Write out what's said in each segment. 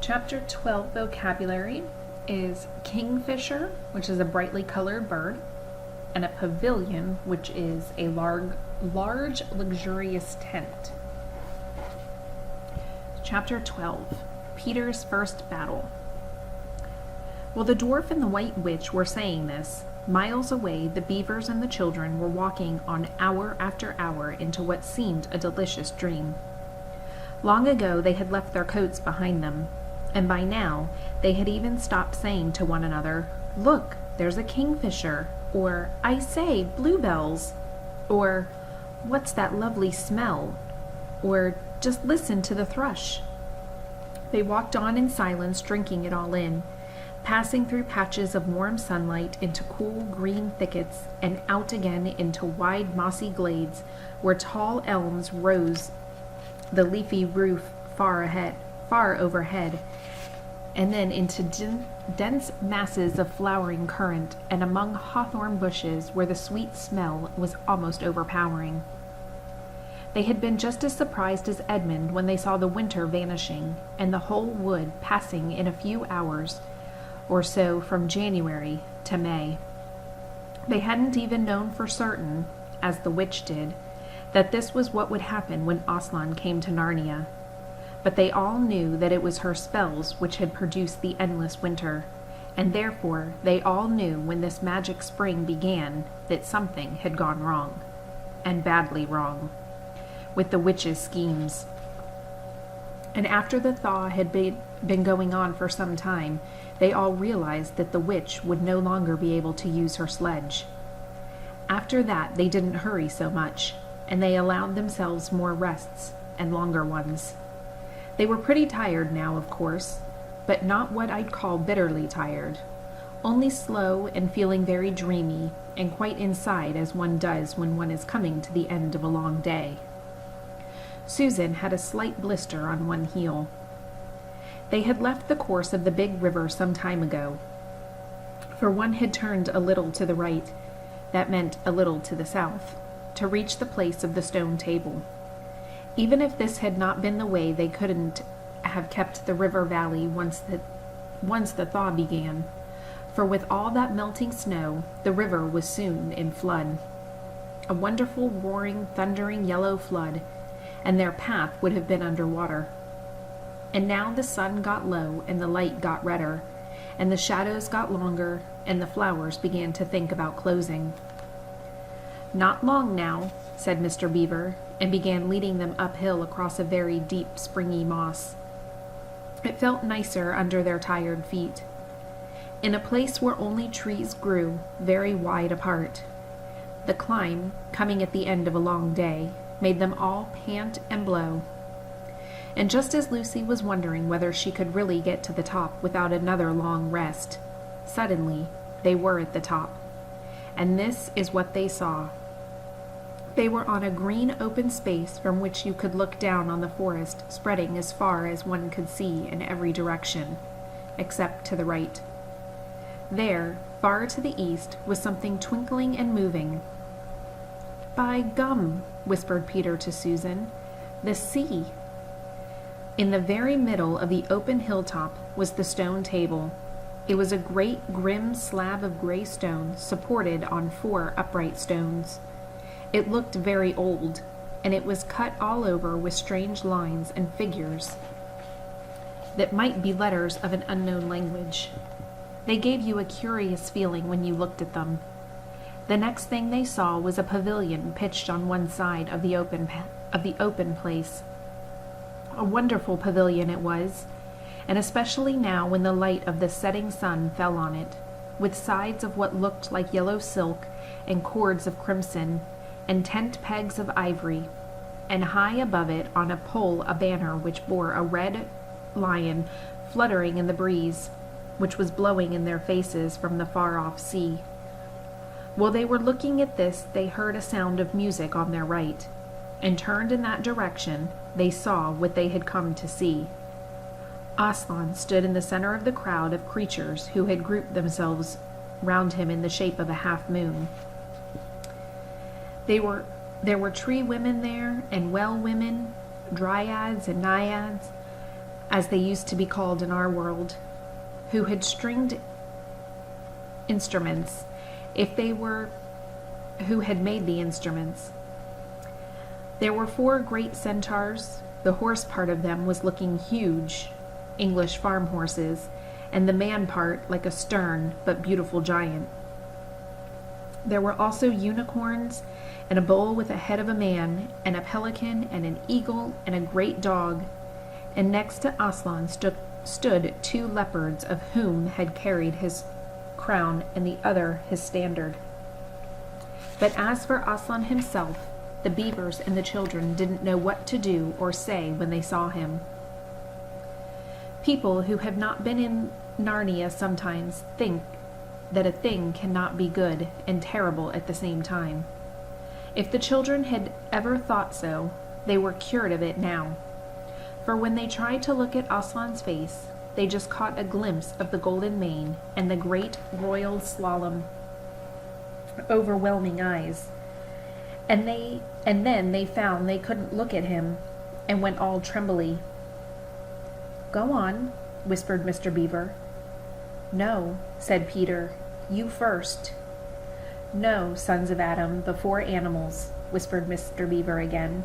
Chapter 12 vocabulary is kingfisher, which is a brightly colored bird, and a pavilion, which is a large luxurious tent. Chapter 12, Peter's first battle. While the dwarf and the white witch were saying this, miles away the beavers and the children were walking on hour after hour into what seemed a delicious dream. Long ago they had left their coats behind them, and by now they had even stopped saying to one another, "Look, there's a kingfisher," or "I say, bluebells," or "What's that lovely smell?" or "Just listen to the thrush." They walked on in silence, drinking it all in, passing through patches of warm sunlight into cool green thickets and out again into wide mossy glades where tall elms rose the leafy roof far overhead, and then into dense masses of flowering currant and among hawthorn bushes where the sweet smell was almost overpowering. They had been just as surprised as Edmund when they saw the winter vanishing and the whole wood passing in a few hours or so from January to May. They hadn't even known for certain, as the witch did, that this was what would happen when Aslan came to Narnia. But they all knew that it was her spells which had produced the endless winter, and therefore they all knew when this magic spring began that something had gone wrong, and badly wrong, with the witch's schemes. And after the thaw had been going on for some time, they all realized that the witch would no longer be able to use her sledge. After that they didn't hurry so much, and they allowed themselves more rests, and longer ones. They were pretty tired now, of course, but not what I'd call bitterly tired, only slow and feeling very dreamy, and quite inside as one does when one is coming to the end of a long day. Susan had a slight blister on one heel. They had left the course of the big river some time ago, for one had turned a little to the right, that meant a little to the south, to reach the place of the stone table. Even if this had not been the way, they couldn't have kept the river valley once the thaw began, for with all that melting snow, the river was soon in flood. A wonderful, roaring, thundering yellow flood, and their path would have been under water. And now the sun got low, and the light got redder, and the shadows got longer, and the flowers began to think about closing. "Not long now," said Mr. Beaver, and began leading them uphill across a very deep, springy moss. It felt nicer under their tired feet. In a place where only trees grew, very wide apart, the climb, coming at the end of a long day, made them all pant and blow. And just as Lucy was wondering whether she could really get to the top without another long rest, suddenly they were at the top. And this is what they saw. They were on a green open space from which you could look down on the forest spreading as far as one could see in every direction, except to the right. There, far to the east, was something twinkling and moving. "By gum," whispered Peter to Susan, "the sea." In the very middle of the open hilltop was the stone table. It was a great grim slab of gray stone supported on 4 upright stones. It looked very old, and it was cut all over with strange lines and figures that might be letters of an unknown language. They gave you a curious feeling when you looked at them. The next thing they saw was a pavilion pitched on one side of the open place. A wonderful pavilion it was, and especially now when the light of the setting sun fell on it, with sides of what looked like yellow silk and cords of crimson, and tent pegs of ivory, and high above it on a pole a banner which bore a red lion fluttering in the breeze, which was blowing in their faces from the far-off sea. While they were looking at this, they heard a sound of music on their right, and turned in that direction. They saw what they had come to see. Aslan stood in the center of the crowd of creatures who had grouped themselves round him in the shape of a half-moon. There were tree women there, and well women, dryads and naiads, as they used to be called in our world, who had stringed instruments, who had made the instruments. There were 4 great centaurs. The horse part of them was looking huge, English farm horses, and the man part like a stern but beautiful giant. There were also unicorns, and a bull with a head of a man, and a pelican, and an eagle, and a great dog. And next to Aslan stood 2 leopards, of whom had carried his crown and the other his standard. But as for Aslan himself, the beavers and the children didn't know what to do or say when they saw him. People who have not been in Narnia sometimes think that a thing cannot be good and terrible at the same time. If the children had ever thought so, they were cured of it now. For when they tried to look at Aslan's face, they just caught a glimpse of the golden mane and the great royal slalom, overwhelming eyes. And then they found they couldn't look at him and went all trembly. "Go on," whispered Mr. Beaver. "No," said Peter. "You first." "No, sons of Adam, the 4 animals," whispered Mr. Beaver again.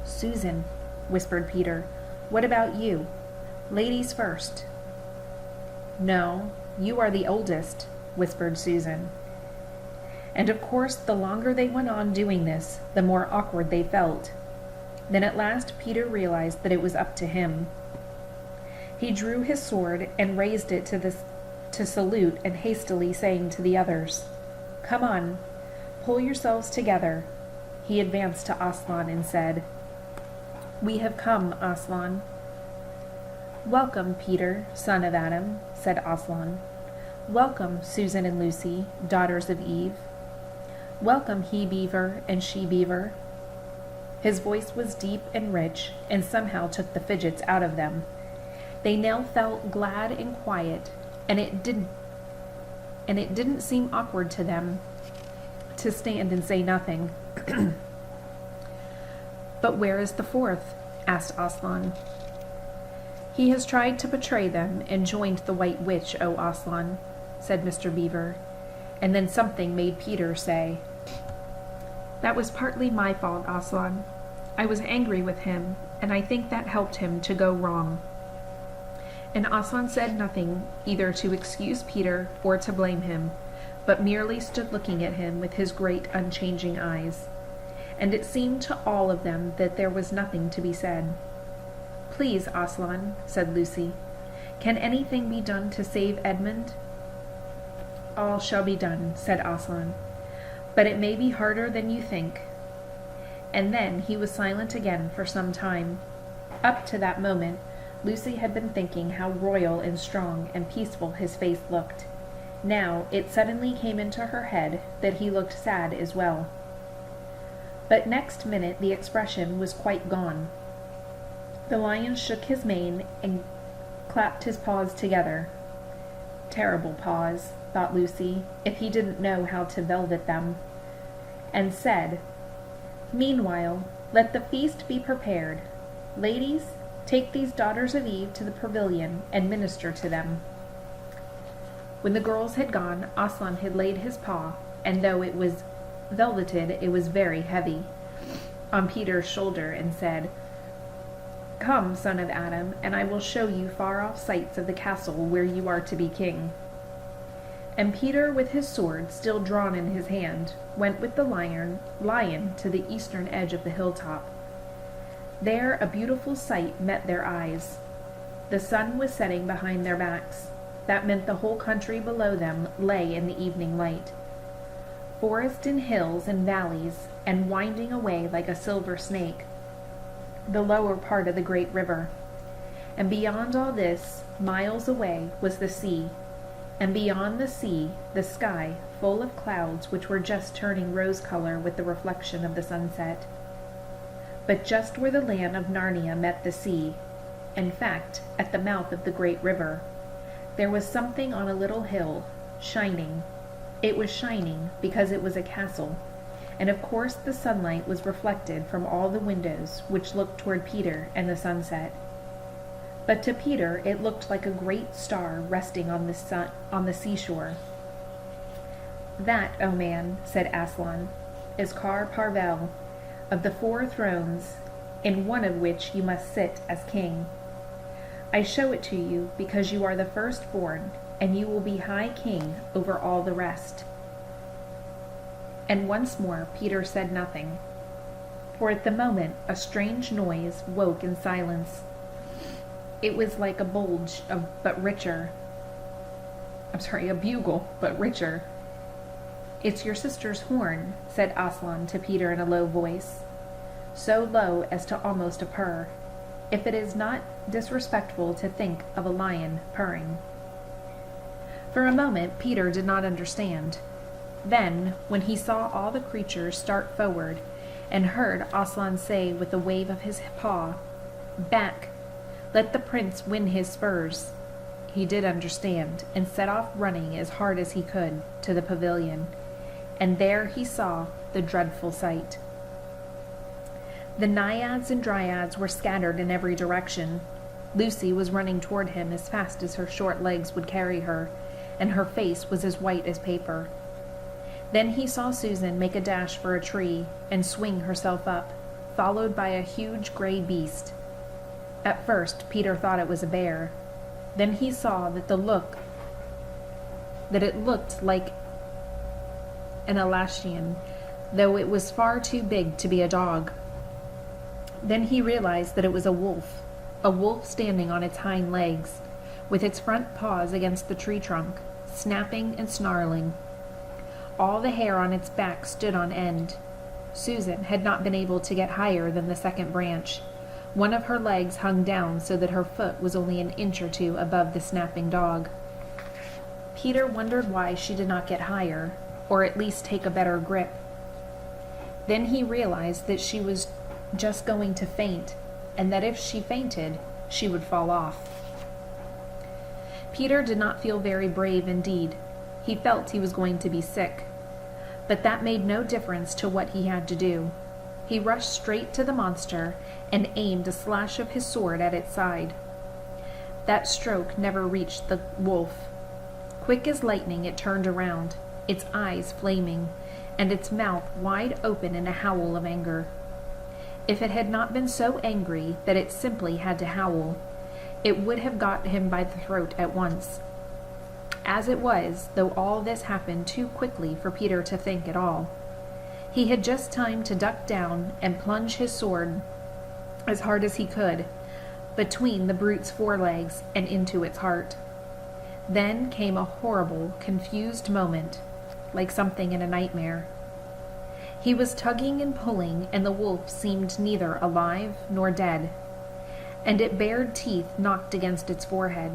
"Susan," whispered Peter, "what about you? Ladies first." "No, you are the oldest," whispered Susan. And of course, the longer they went on doing this, the more awkward they felt. Then at last Peter realized that it was up to him. He drew his sword and raised it to salute, and hastily saying to the others, "Come on, pull yourselves together," he advanced to Aslan and said, "We have come, Aslan." "Welcome, Peter, son of Adam," said Aslan. "Welcome, Susan and Lucy, daughters of Eve. Welcome, he-beaver and she-beaver." His voice was deep and rich, and somehow took the fidgets out of them. They now felt glad and quiet, and it didn't seem awkward to them to stand and say nothing. "But where is the 4th?" asked Aslan. "He has tried to betray them and joined the White Witch, O Aslan," said Mr. Beaver, and then something made Peter say, "That was partly my fault, Aslan. I was angry with him, and I think that helped him to go wrong." And Aslan said nothing either to excuse Peter or to blame him, but merely stood looking at him with his great unchanging eyes. And it seemed to all of them that there was nothing to be said. "Please, Aslan," said Lucy, "can anything be done to save Edmund?" "All shall be done," said Aslan, "but it may be harder than you think." And then he was silent again for some time. Up to that moment, Lucy had been thinking how royal and strong and peaceful his face looked. Now it suddenly came into her head that he looked sad as well. But next minute the expression was quite gone. The lion shook his mane and clapped his paws together. Terrible paws, thought Lucy, if he didn't know how to velvet them, and said, "Meanwhile, let the feast be prepared. Ladies, take these daughters of Eve to the pavilion and minister to them." When the girls had gone, Aslan had laid his paw, and though it was velveted, it was very heavy, on Peter's shoulder, and said, "Come, son of Adam, and I will show you far-off sights of the castle where you are to be king." And Peter, with his sword still drawn in his hand, went with the lion to the eastern edge of the hilltop. There a beautiful sight met their eyes. The sun was setting behind their backs. That meant the whole country below them lay in the evening light. Forest and hills and valleys, and winding away like a silver snake, the lower part of the great river. And beyond all this, miles away, was the sea. And beyond the sea, the sky, full of clouds which were just turning rose-color with the reflection of the sunset. But just where the land of Narnia met the sea, in fact, at the mouth of the great river, there was something on a little hill, shining. It was shining because it was a castle, and of course the sunlight was reflected from all the windows which looked toward Peter and the sunset. But to Peter it looked like a great star resting on the seashore. "That, O man," said Aslan, "is Car Parvel, of the 4 thrones, in one of which you must sit as king. I show it to you because you are the firstborn, and you will be high king over all the rest." And once more Peter said nothing, for at the moment a strange noise woke in silence. It was like a bugle, but richer. "It's your sister's horn," said Aslan to Peter in a low voice, so low as to almost a purr, if it is not disrespectful to think of a lion purring. For a moment Peter did not understand. Then, when he saw all the creatures start forward, and heard Aslan say with a wave of his paw, "Back! Let the prince win his spurs," he did understand, and set off running as hard as he could to the pavilion, and there he saw the dreadful sight. The naiads and dryads were scattered in every direction. Lucy was running toward him as fast as her short legs would carry her, and her face was as white as paper. Then he saw Susan make a dash for a tree and swing herself up, followed by a huge gray beast. At first Peter thought it was a bear. Then he saw that it looked like an Elashian, though it was far too big to be a dog. Then he realized that it was a wolf standing on its hind legs, with its front paws against the tree trunk, snapping and snarling. All the hair on its back stood on end. Susan had not been able to get higher than the second branch. One of her legs hung down so that her foot was only an inch or 2 above the snapping dog. Peter wondered why she did not get higher, or at least take a better grip. Then he realized that she was just going to faint, and that if she fainted, she would fall off. Peter did not feel very brave indeed. He felt he was going to be sick. But that made no difference to what he had to do. He rushed straight to the monster and aimed a slash of his sword at its side. That stroke never reached the wolf. Quick as lightning it turned around, its eyes flaming, and its mouth wide open in a howl of anger. If it had not been so angry that it simply had to howl, it would have got him by the throat at once. As it was, though all this happened too quickly for Peter to think at all, he had just time to duck down and plunge his sword as hard as he could between the brute's forelegs and into its heart. Then came a horrible, confused moment, like something in a nightmare. He was tugging and pulling, and the wolf seemed neither alive nor dead, and its bared teeth knocked against its forehead,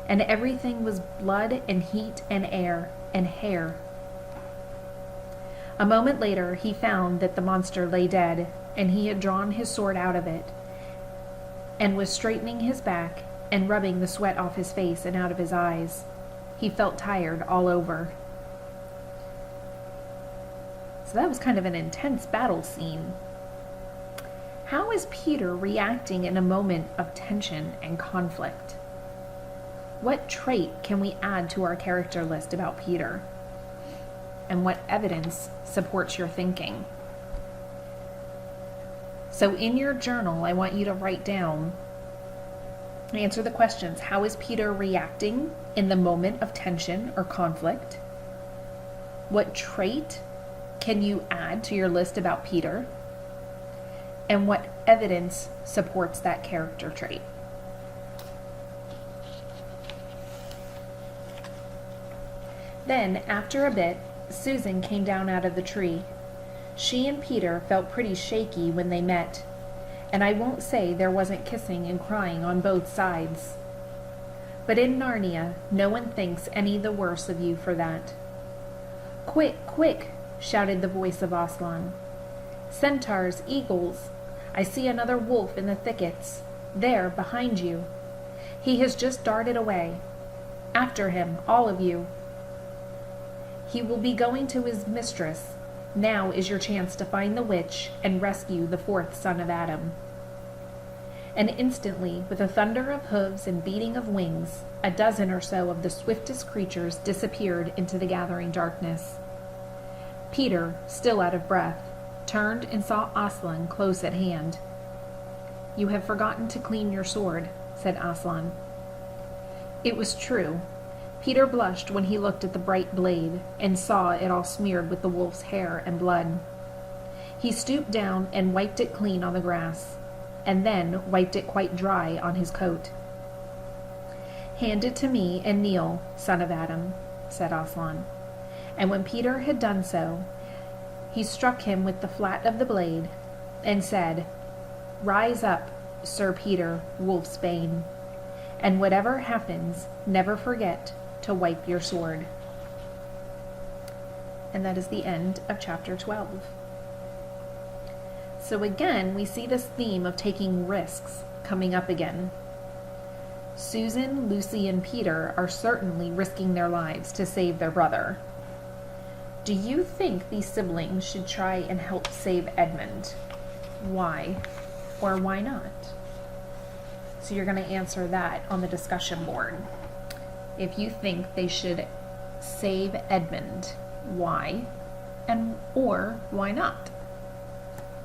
and everything was blood and heat and air and hair. A moment later he found that the monster lay dead, and he had drawn his sword out of it, and was straightening his back and rubbing the sweat off his face and out of his eyes. He felt tired all over. So that was kind of an intense battle scene. How is Peter reacting in a moment of tension and conflict? What trait can we add to our character list about Peter? And what evidence supports your thinking? So in your journal, I want you to write down, answer the questions. How is Peter reacting in the moment of tension or conflict? What trait can you add to your list about Peter? And what evidence supports that character trait? Then, after a bit, Susan came down out of the tree. She and Peter felt pretty shaky when they met, and I won't say there wasn't kissing and crying on both sides. But in Narnia, no one thinks any the worse of you for that. "Quick, quick!" shouted the voice of Aslan. "Centaurs, eagles! I see another wolf in the thickets. There, behind you. He has just darted away. After him, all of you. He will be going to his mistress. Now is your chance to find the witch and rescue the 4th son of Adam." and instantly, with a thunder of hooves and beating of wings, a dozen or so of the swiftest creatures disappeared into the gathering darkness. Peter, still out of breath, turned and saw Aslan close at hand. "You have forgotten to clean your sword," said Aslan. It was true. Peter blushed when he looked at the bright blade and saw it all smeared with the wolf's hair and blood. He stooped down and wiped it clean on the grass, and then wiped it quite dry on his coat. "Hand it to me and kneel, son of Adam," said Aslan. And when Peter had done so, he struck him with the flat of the blade and said, "Rise up, Sir Peter, wolf's bane, and whatever happens, never forget to wipe your sword." And that is the end of chapter 12. So again, we see this theme of taking risks coming up again. Susan, Lucy, and Peter are certainly risking their lives to save their brother. Do you think these siblings should try and help save Edmund? Why or why not? So you're going to answer that on the discussion board. If you think they should save Edmund, why and or why not?